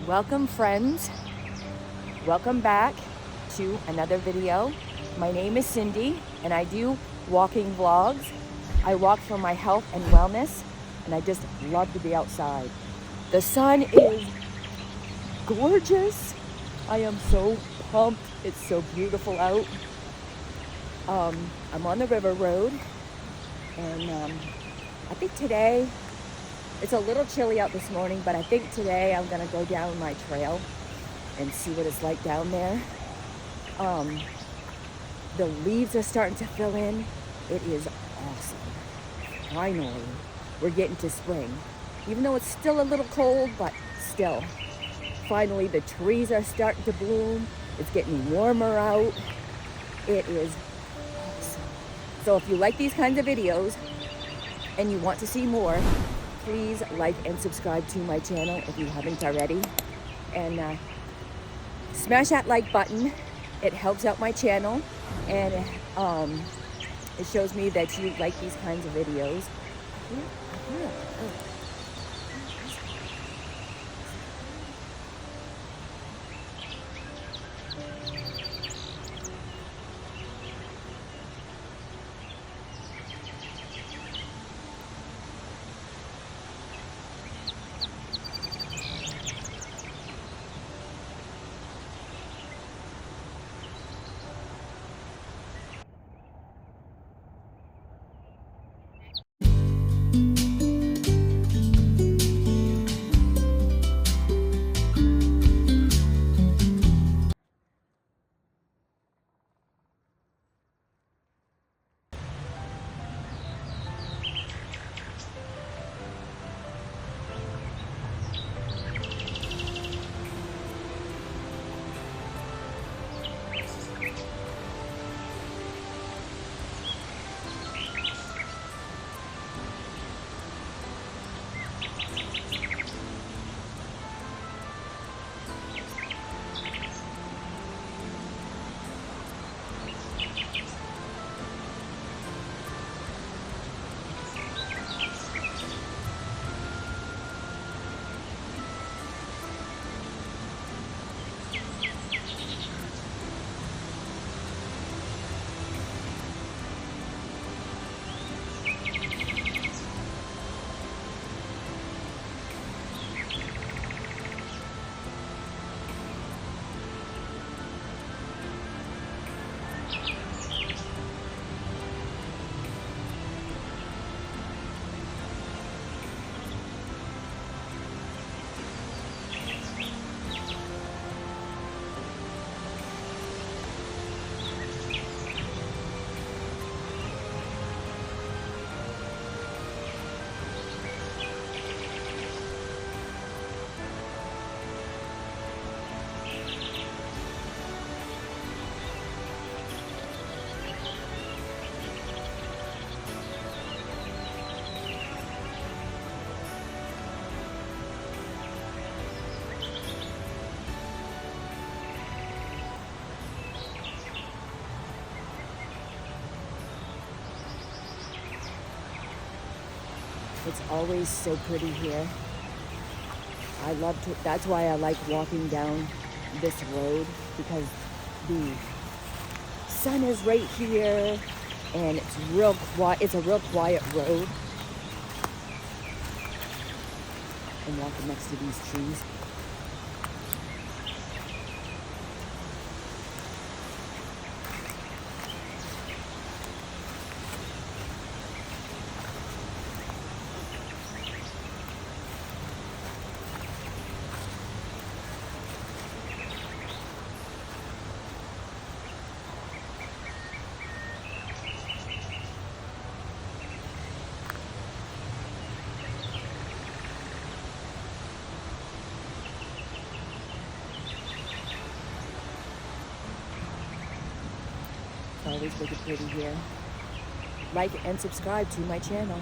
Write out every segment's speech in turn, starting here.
Welcome friends, welcome back to another video. My name is Cindy and I do walking vlogs. I walk for my health and wellness and I just love to be outside. The sun is gorgeous. I am so pumped. It's so beautiful out. I'm on the river road and I think today it's a little chilly out this morning, but I think today I'm gonna go down my trail and see what it's like down there. The leaves are starting to fill in. It is awesome. Finally, we're getting to spring. Even though it's still a little cold, but still. Finally, the trees are starting to bloom. It's getting warmer out. It is awesome. So if you like these kinds of videos and you want to see more, please like and subscribe to my channel if you haven't already. And smash that like button. It helps out my channel and it shows me that you like these kinds of videos. It's always so pretty here. I love to, that's why I like walking down this road, because the sun is right here and it's real quiet. It's a real quiet road. I'm walking next to these trees. Always make it pretty here. Like and subscribe to my channel.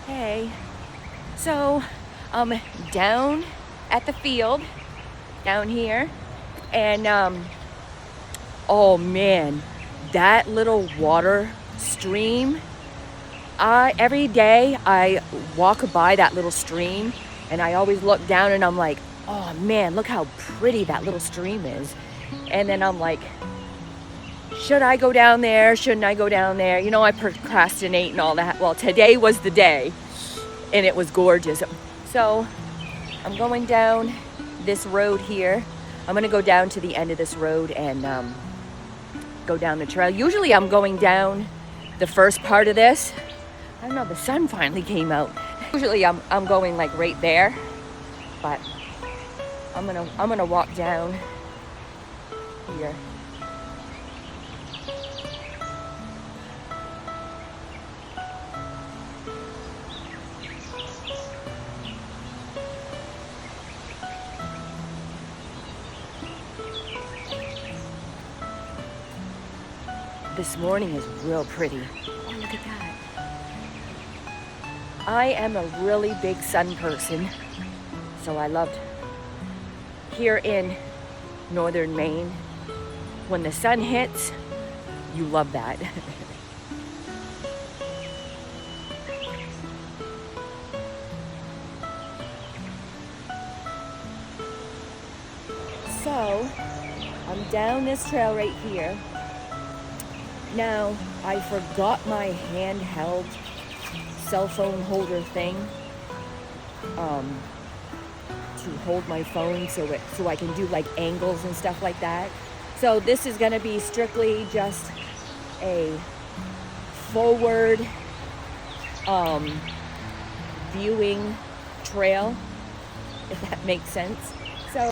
Hey, so I'm down at the field down here, and oh man, that little water stream. Every day I walk by that little stream, and I always look down and I'm like, oh man, look how pretty that little stream is. And then I'm like, should I go down there? Shouldn't I go down there? You know, I procrastinate and all that. Well, today was the day, and it was gorgeous. So I'm going down this road here. I'm gonna go down to the end of this road and go down the trail. Usually I'm going down the first part of this. I don't know, the sun finally came out. Usually I'm going like right there, but I'm gonna walk down here. This morning is real pretty. Oh, look at that. I am a really big sun person, so I loved here in northern Maine, when the sun hits, you love that. So, I'm down this trail right here. Now, I forgot my handheld cell phone holder thing to hold my phone so I can do like angles and stuff like that. So this is gonna be strictly just a forward viewing trail, if that makes sense. So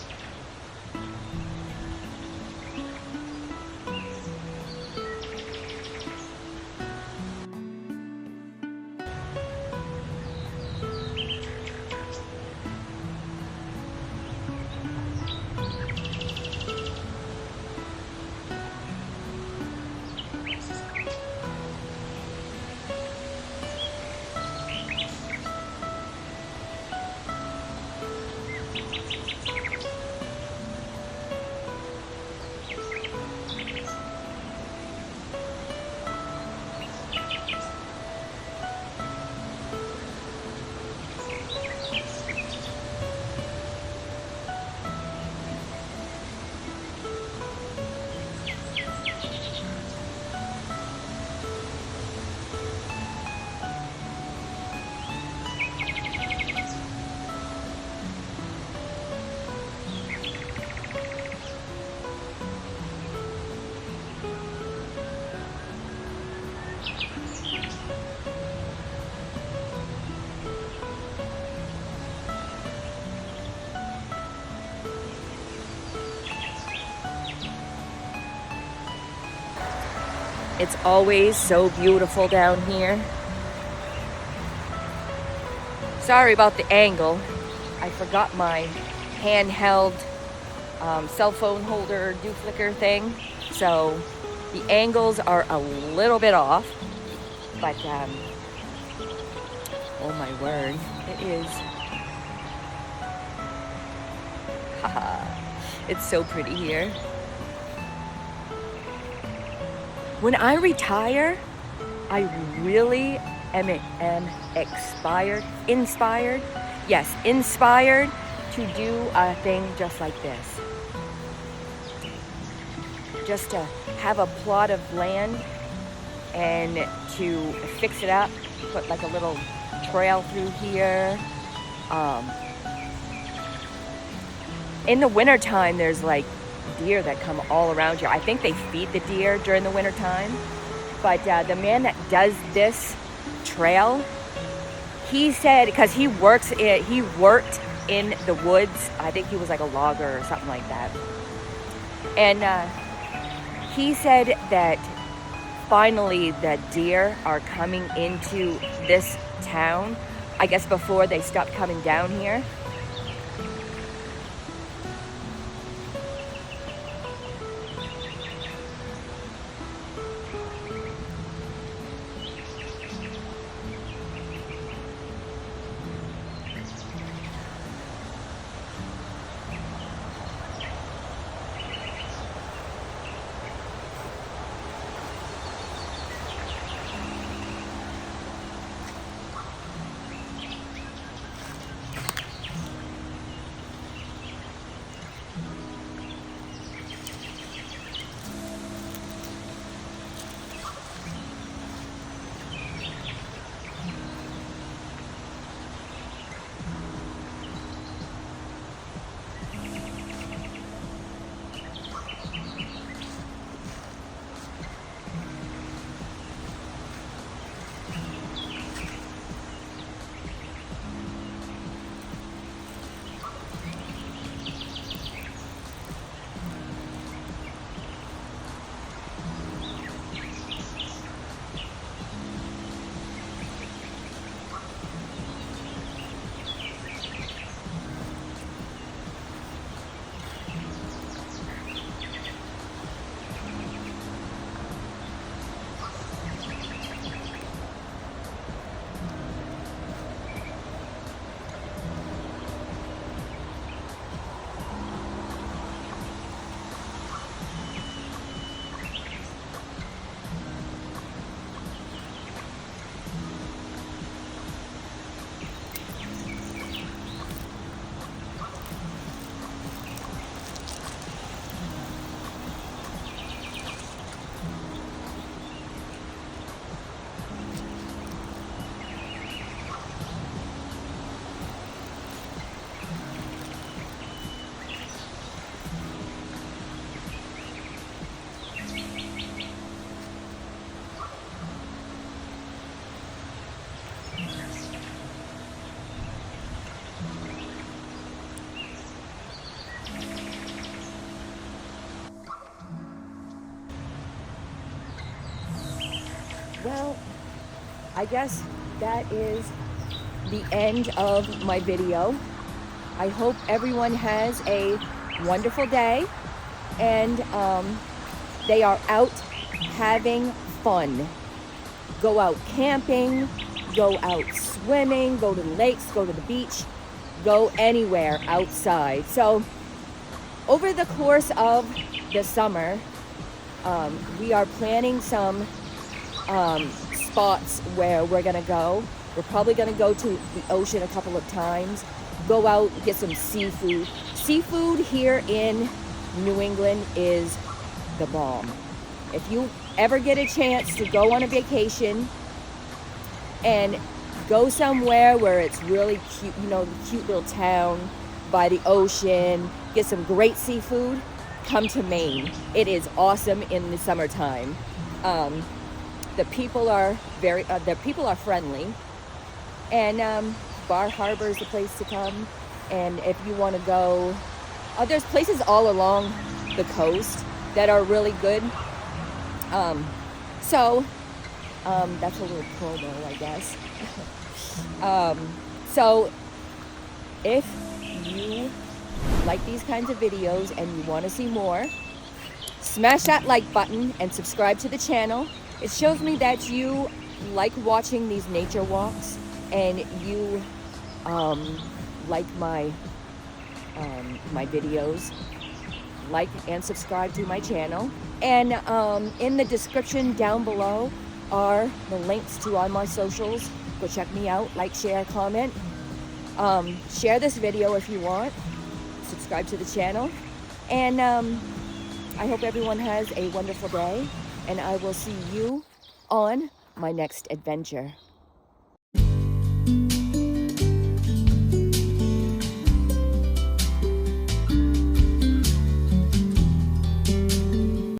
it's always so beautiful down here. Sorry about the angle. I forgot my handheld cell phone holder flicker thing. So the angles are a little bit off. But, oh my word, it is. Haha, it's so pretty here. When I retire, I really am inspired to do a thing just like this. Just to have a plot of land and to fix it up, put like a little trail through here. In the wintertime, there's like deer that come all around here. I think they feed the deer during the winter time. But the man that does this trail, he said, because he worked in the woods. I think he was like a logger or something like that. And he said that finally the deer are coming into this town. I guess before they stopped coming down here. Well, I guess that is the end of my video. I hope everyone has a wonderful day, and they are out having fun. Go out camping, go out swimming, go to the lakes, go to the beach, go anywhere outside. So over the course of the summer, we are planning some spots where we're gonna go. We're probably gonna go to the ocean a couple of times, go out, get some seafood. Seafood here in New England is the bomb. If you ever get a chance to go on a vacation and go somewhere where it's really cute, you know, the cute little town by the ocean, get some great seafood, come to Maine. It is awesome in the summertime. The people are friendly, and Bar Harbor is the place to come. And if you want to go, there's places all along the coast that are really good. That's a little promo, I guess. So if you like these kinds of videos and you want to see more, smash that like button and subscribe to the channel. It shows me that you like watching these nature walks, and you like my videos. Like and subscribe to my channel, and in the description down below are the links to all my socials. Go check me out, like, share, comment, share this video if you want, subscribe to the channel, and I hope everyone has a wonderful day, and I will see you on my next adventure.